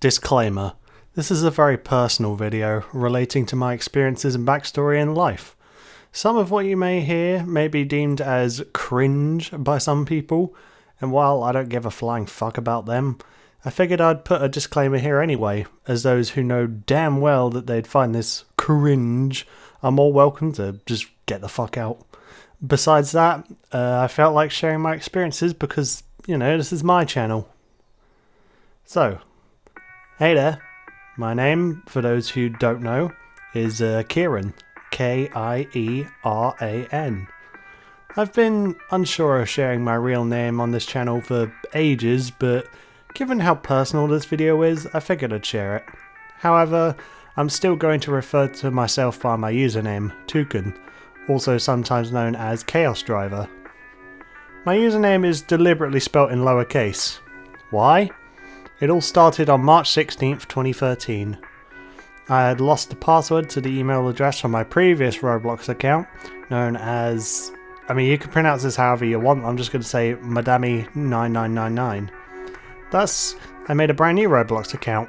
Disclaimer. This is a very personal video relating to my experiences and backstory in life. Some of what you may hear may be deemed as cringe by some people, and while I don't give a flying fuck about them, I figured I'd put a disclaimer here anyway, as those who know damn well that they'd find this cringe are more welcome to just get the fuck out. Besides that, I felt like sharing my experiences because, this is my channel. So, hey there. My name, for those who don't know, is Kieran. K-I-E-R-A-N. I've been unsure of sharing my real name on this channel for ages, but given how personal this video is, I figured I'd share it. However, I'm still going to refer to myself by my username, Tucann, also sometimes known as Chaos Driver. My username is deliberately spelt in lowercase. Why? It all started on March 16th, 2013. I had lost the password to the email address from my previous Roblox account, known as... you can pronounce this however you want, I'm just going to say Madami9999. Thus, I made a brand new Roblox account.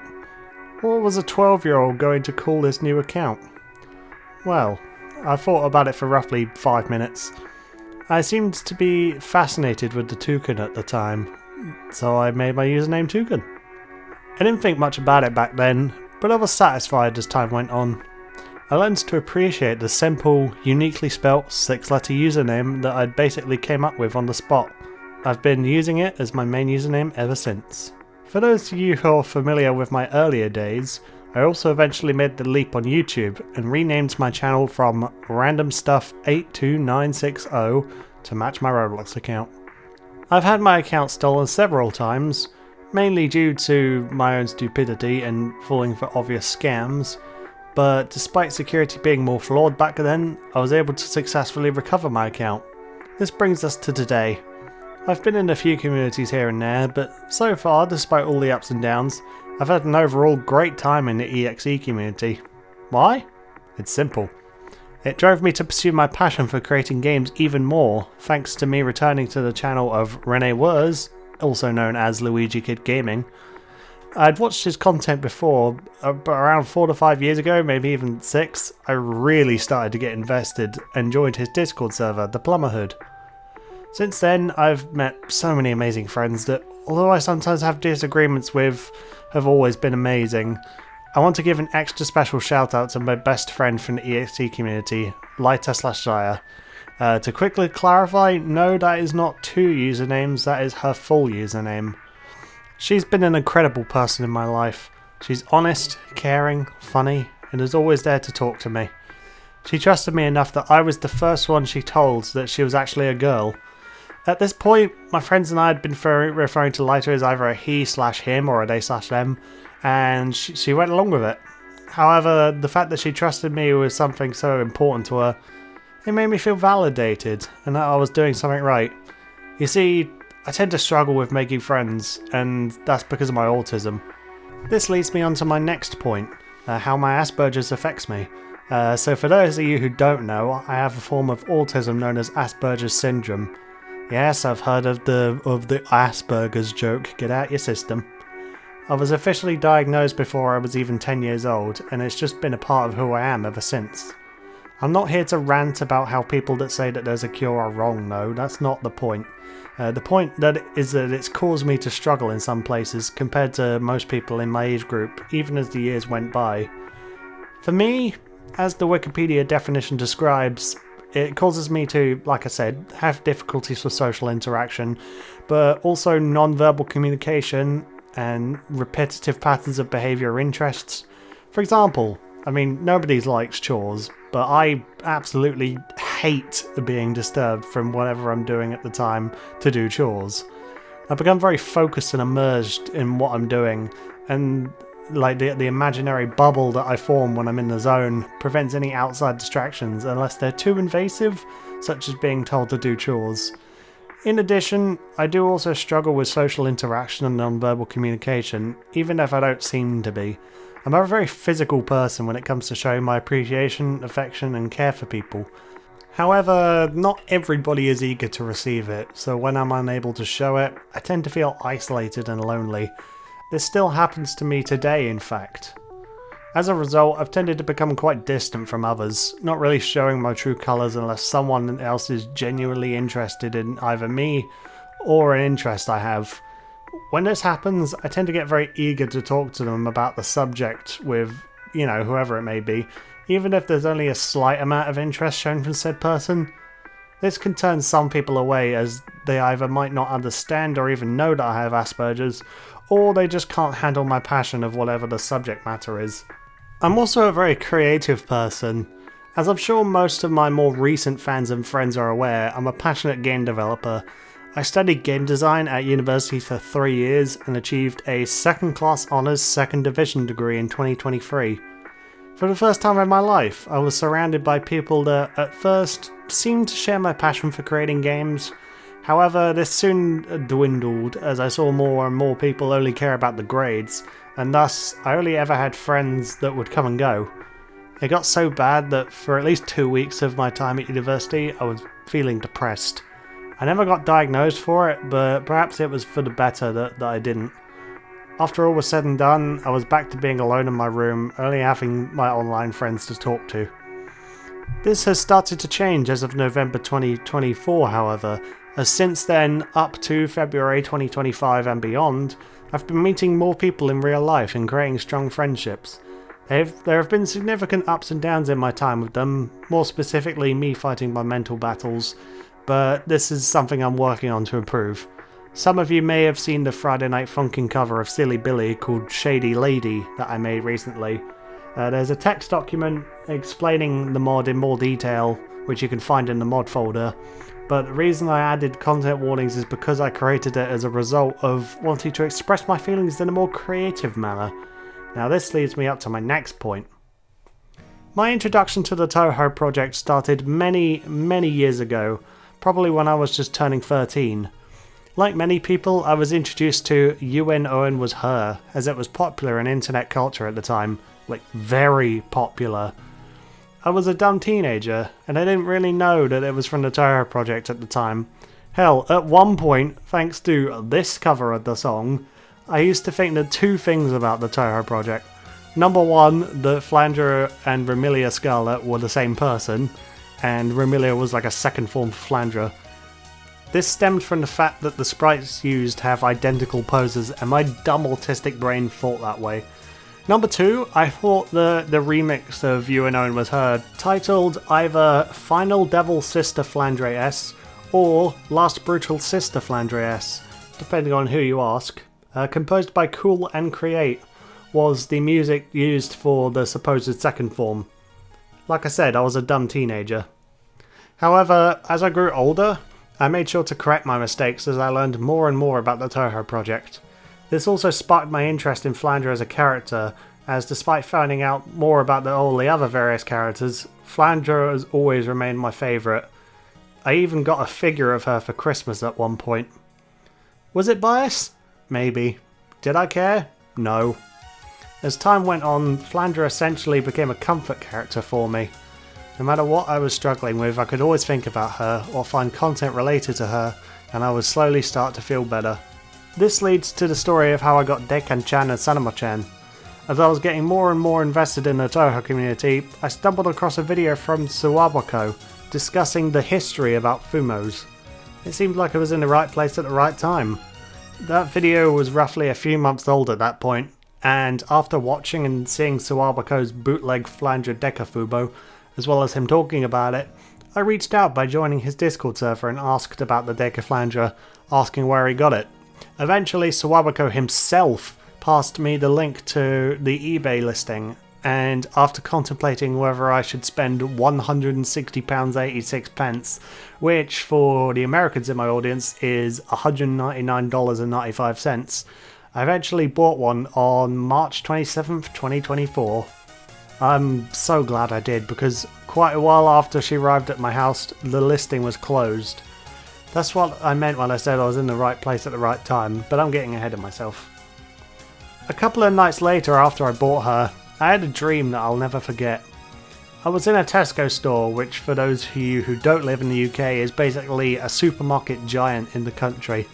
What was a 12-year-old going to call this new account? Well, I thought about it for roughly 5 minutes. I seemed to be fascinated with the toucann at the time, so I made my username Toucann. I didn't think much about it back then, but I was satisfied as time went on. I learned to appreciate the simple, uniquely spelt 6-letter username that I basically came up with on the spot. I've been using it as my main username ever since. For those of you who are familiar with my earlier days, I also eventually made the leap on YouTube and renamed my channel from randomstuff82960 to match my Roblox account. I've had my account stolen several times, mainly due to my own stupidity and falling for obvious scams, but despite security being more flawed back then, I was able to successfully recover my account. This brings us to today. I've been in a few communities here and there, but so far, despite all the ups and downs, I've had an overall great time in the EXE community. Why? It's simple. It drove me to pursue my passion for creating games even more, thanks to me returning to the channel of Rene Wurs, also known as Luigi Kid Gaming. I'd watched his content before, but around 4 to 5 years ago, maybe even 6, I really started to get invested and joined his Discord server, the Plumberhood. Since then, I've met so many amazing friends that, although I sometimes have disagreements with, have always been amazing. I want to give an extra special shout out to my best friend from the EXE community, Lyta/Shire. To quickly clarify, no, that is not 2 usernames, that is her full username. She's been an incredible person in my life. She's honest, caring, funny, and is always there to talk to me. She trusted me enough that I was the first one she told that she was actually a girl. At this point, my friends and I had been referring to Lyta as either a he/him or a they/them, and she went along with it. However, the fact that she trusted me was something so important to her. It made me feel validated, and that I was doing something right. You see, I tend to struggle with making friends, and that's because of my autism. This leads me on to my next point, how my Asperger's affects me. So for those of you who don't know, I have a form of autism known as Asperger's syndrome. Yes, I've heard of the Asperger's joke, get out your system. I was officially diagnosed before I was even 10 years old, and it's just been a part of who I am ever since. I'm not here to rant about how people that say that there's a cure are wrong though, that's not the point. The point is that it's caused me to struggle in some places compared to most people in my age group, even as the years went by. For me, as the Wikipedia definition describes, it causes me to, like I said, have difficulties with social interaction, but also non-verbal communication and repetitive patterns of behaviour or interests. For example, nobody likes chores, but I absolutely hate being disturbed from whatever I'm doing at the time to do chores. I've become very focused and immersed in what I'm doing, and the imaginary bubble that I form when I'm in the zone prevents any outside distractions unless they're too invasive, such as being told to do chores. In addition, I do also struggle with social interaction and non-verbal communication, even if I don't seem to be. I'm a very physical person when it comes to showing my appreciation, affection and care for people. However, not everybody is eager to receive it, so when I'm unable to show it, I tend to feel isolated and lonely. This still happens to me today, in fact. As a result, I've tended to become quite distant from others, not really showing my true colours unless someone else is genuinely interested in either me or an interest I have. When this happens, I tend to get very eager to talk to them about the subject with, whoever it may be, even if there's only a slight amount of interest shown from said person. This can turn some people away as they either might not understand or even know that I have Asperger's, or they just can't handle my passion of whatever the subject matter is. I'm also a very creative person. As I'm sure most of my more recent fans and friends are aware, I'm a passionate game developer. I studied game design at university for 3 years and achieved a second class honours second division degree in 2023. For the first time in my life, I was surrounded by people that at first seemed to share my passion for creating games. However, this soon dwindled as I saw more and more people only care about the grades, and thus I only ever had friends that would come and go. It got so bad that for at least 2 weeks of my time at university I was feeling depressed. I never got diagnosed for it, but perhaps it was for the better that I didn't. After all was said and done, I was back to being alone in my room, only having my online friends to talk to. This has started to change as of November 2024, however, as since then, up to February 2025 and beyond, I've been meeting more people in real life and creating strong friendships. There have been significant ups and downs in my time with them, more specifically me fighting my mental battles, but this is something I'm working on to improve. Some of you may have seen the Friday Night Funkin' cover of Silly Billy called Shady Lady that I made recently. There's a text document explaining the mod in more detail, which you can find in the mod folder, but the reason I added content warnings is because I created it as a result of wanting to express my feelings in a more creative manner. Now this leads me up to my next point. My introduction to the Touhou project started many years ago, probably when I was just turning 13. Like many people, I was introduced to UN Owen Was Her, as it was popular in internet culture at the time, like very popular. I was a dumb teenager, and I didn't really know that it was from the Touhou project at the time. Hell, at one point, thanks to this cover of the song, I used to think that two things about the Touhou project. Number one, that Flandre and Remilia Scarlet were the same person, and Remilia was like a second form of Flandre. This stemmed from the fact that the sprites used have identical poses, and my dumb autistic brain thought that way. Number two, I thought the remix of You and Owen Was Her, titled either Final Devil Sister Flandre S or Last Brutal Sister Flandre S, depending on who you ask, composed by Cool and Create, was the music used for the supposed second form. Like I said, I was a dumb teenager. However, as I grew older, I made sure to correct my mistakes as I learned more and more about the Touhou project. This also sparked my interest in Flandre as a character, as despite finding out more about all the other various characters, Flandre has always remained my favourite. I even got a figure of her for Christmas at one point. Was it bias? Maybe. Did I care? No. As time went on, Flandre essentially became a comfort character for me. No matter what I was struggling with, I could always think about her or find content related to her, and I would slowly start to feel better. This leads to the story of how I got Daekan-Chan and Sanumo-Chan. As I was getting more and more invested in the Touhou community, I stumbled across a video from Suwawako discussing the history about Fumos. It seemed like I was in the right place at the right time. That video was roughly a few months old at that point, and after watching and seeing Suwawako's bootleg Flandre Dekafubo, as well as him talking about it, I reached out by joining his Discord server and asked about the Deka Flandre, asking where he got it. Eventually, Suwawako himself passed me the link to the eBay listing, and after contemplating whether I should spend £160.86, which for the Americans in my audience is $199.95, I eventually bought one on March 27th, 2024. I'm so glad I did, because quite a while after she arrived at my house, the listing was closed. That's what I meant when I said I was in the right place at the right time, but I'm getting ahead of myself. A couple of nights later after I bought her, I had a dream that I'll never forget. I was in a Tesco store, which for those of you who don't live in the UK is basically a supermarket giant in the country.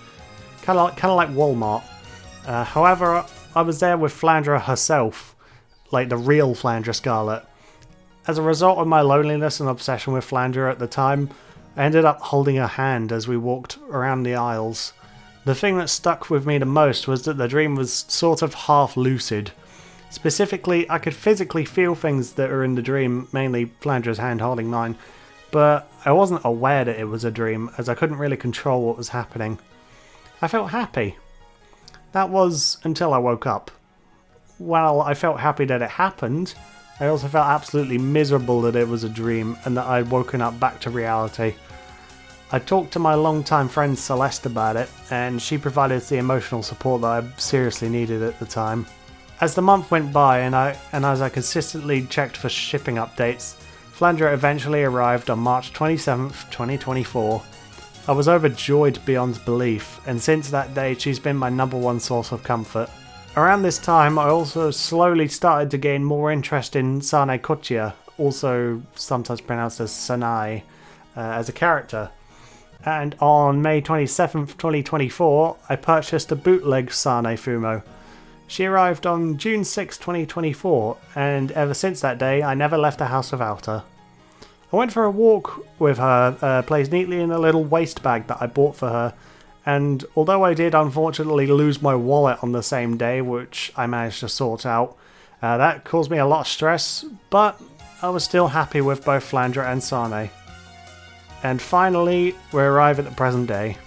Kind of like Walmart. However, I was there with Flandra herself, like the real Flandra Scarlet. As a result of my loneliness and obsession with Flandra at the time, I ended up holding her hand as we walked around the aisles. The thing that stuck with me the most was that the dream was sort of half lucid. Specifically, I could physically feel things that are in the dream, mainly Flandra's hand holding mine, but I wasn't aware that it was a dream as I couldn't really control what was happening. I felt happy. That was until I woke up. While I felt happy that it happened, I also felt absolutely miserable that it was a dream and that I'd woken up back to reality. I talked to my longtime friend Celeste about it, and she provided the emotional support that I seriously needed at the time. As the month went by and as I consistently checked for shipping updates, Flandra eventually arrived on March 27th, 2024. I was overjoyed beyond belief, and since that day she's been my #1 source of comfort. Around this time I also slowly started to gain more interest in Sane Kochia, also sometimes pronounced as Sanai, as a character. And on May 27th, 2024, I purchased a bootleg Sane Fumo. She arrived on June 6, 2024, and ever since that day I never left the house without her. I went for a walk with her, placed neatly in a little waist bag that I bought for her, and although I did unfortunately lose my wallet on the same day, which I managed to sort out, that caused me a lot of stress, but I was still happy with both Flandra and Sane. And finally, we arrive at the present day.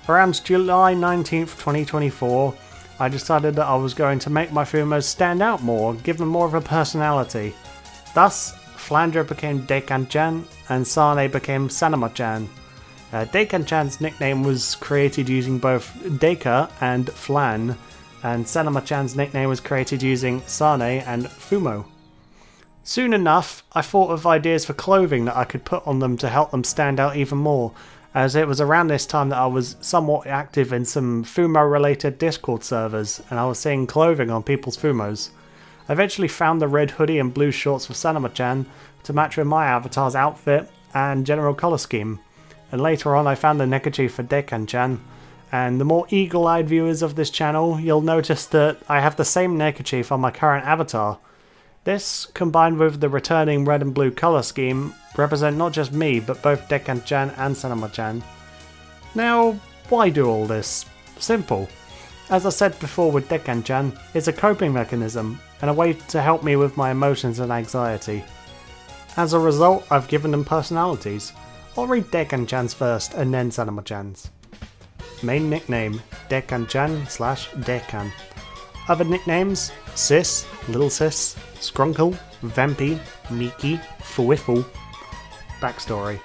Around July 19th, 2024, I decided that I was going to make my Fumos stand out more, give them more of a personality. Thus, Flandra became Daekan-Chan and Sane became Sanumo-Chan. Daekan-Chan's nickname was created using both Daeka and Flan, and Sanumo-Chan's nickname was created using Sane and Fumo. Soon enough, I thought of ideas for clothing that I could put on them to help them stand out even more, as it was around this time that I was somewhat active in some Fumo-related Discord servers, and I was seeing clothing on people's Fumos. I eventually found the red hoodie and blue shorts for Sanumo-Chan to match with my avatar's outfit and general colour scheme, and later on I found the neckerchief for Daekan-Chan, and the more eagle-eyed viewers of this channel, you'll notice that I have the same neckerchief on my current avatar. This, combined with the returning red and blue colour scheme, represent not just me, but both Daekan-Chan and Sanumo-Chan. Now, why do all this? Simple. As I said before with Daekan-Chan, it's a coping mechanism, and a way to help me with my emotions and anxiety. As a result, I've given them personalities. I'll read Daekan-Chan's first, and then Sanumo-Chan's. Main nickname, Daekan-Chan/Daekan. Other nicknames, Sis, Little Sis, Skrunkle, Vampy, Miki, Fuiffle. Backstory.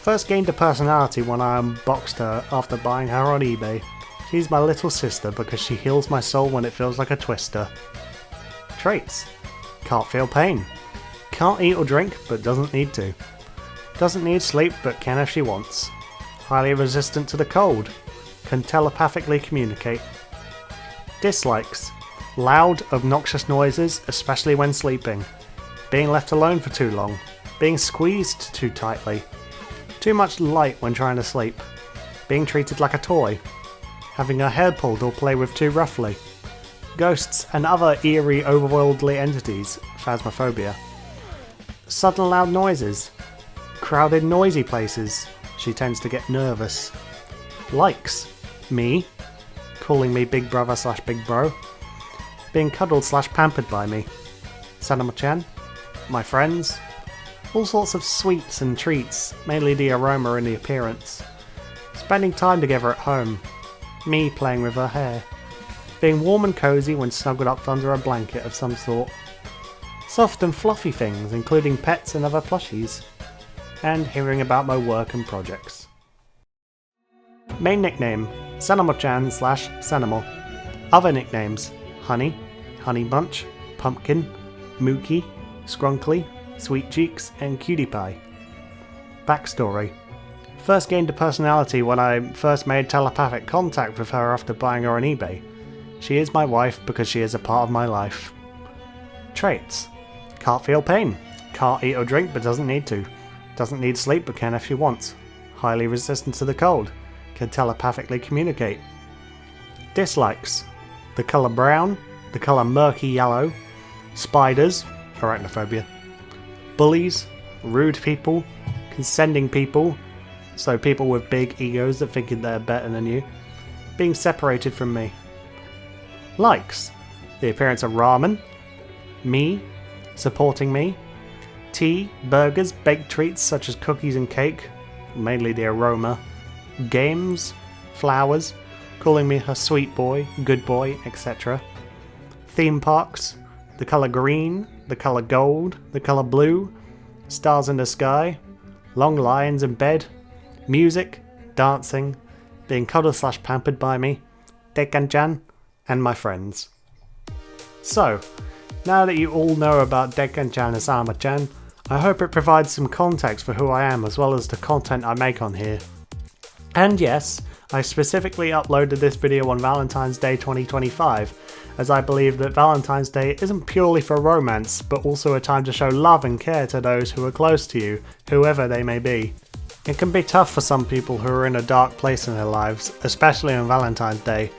First gained a personality when I unboxed her after buying her on eBay. She's my little sister because she heals my soul when it feels like a twister. Traits. Can't feel pain. Can't eat or drink but doesn't need to. Doesn't need sleep but can if she wants. Highly resistant to the cold. Can telepathically communicate. Dislikes. Loud, obnoxious noises, especially when sleeping. Being left alone for too long. Being squeezed too tightly. Too much light when trying to sleep. Being treated like a toy. Having her hair pulled or play with too roughly. Ghosts and other eerie, overworldly entities. Phasmophobia. Sudden loud noises. Crowded, noisy places. She tends to get nervous. Likes. Me. Calling me big brother/big bro. Being cuddled/pampered by me. Sanumo-Chan. My friends. All sorts of sweets and treats, mainly the aroma and the appearance. Spending time together at home. Me playing with her hair. Being warm and cozy when snuggled up under a blanket of some sort. Soft and fluffy things, including pets and other plushies. And hearing about my work and projects. Main nickname, Sanumo-Chan/Sanumo. Other nicknames, Honey, Honey Bunch, Pumpkin, Mookie, Skrunkly, Sweet Cheeks, and Cutie Pie. Backstory. First gained a personality when I first made telepathic contact with her after buying her on eBay. She is my wife because she is a part of my life. Traits. Can't feel pain. Can't eat or drink but doesn't need to. Doesn't need sleep but can if she wants. Highly resistant to the cold. Can telepathically communicate. Dislikes. The colour brown, the colour murky yellow, spiders, arachnophobia, bullies, rude people, condescending people, so people with big egos that think they're better than you, being separated from me. Likes, the appearance of ramen, me, supporting me, tea, burgers, baked treats such as cookies and cake, mainly the aroma, games, flowers, calling me her sweet boy, good boy, etc. Theme parks, the colour green, the colour gold, the colour blue, stars in the sky, long lines in bed, music, dancing, being cuddled/pampered by me, Daekan-Chan, and my friends. So, now that you all know about Daekan-Chan and Sanumo-Chan, I hope it provides some context for who I am as well as the content I make on here. And yes, I specifically uploaded this video on Valentine's Day 2025, as I believe that Valentine's Day isn't purely for romance, but also a time to show love and care to those who are close to you, whoever they may be. It can be tough for some people who are in a dark place in their lives, especially on Valentine's Day,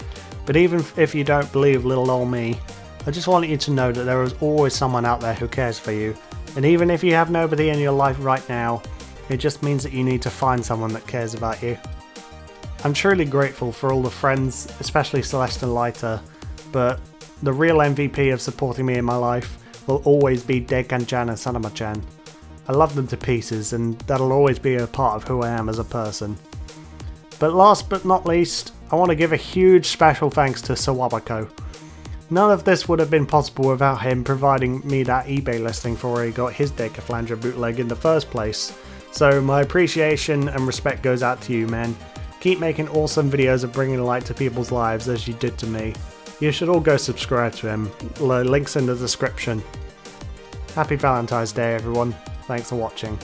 but even if you don't believe little old me, I just want you to know that there is always someone out there who cares for you, and even if you have nobody in your life right now, it just means that you need to find someone that cares about you. I'm truly grateful for all the friends, especially Celeste and Lighter, but the real MVP of supporting me in my life will always be Daekan-Chan and Sanumo-Chan. I love them to pieces, and that'll always be a part of who I am as a person. But last but not least, I want to give a huge special thanks to Suwawako. None of this would have been possible without him providing me that eBay listing for where he got his Decaflanger bootleg in the first place, so my appreciation and respect goes out to you, man. Keep making awesome videos of bringing light to people's lives as you did to me. You should all go subscribe to him, the link's in the description. Happy Valentine's Day everyone, thanks for watching.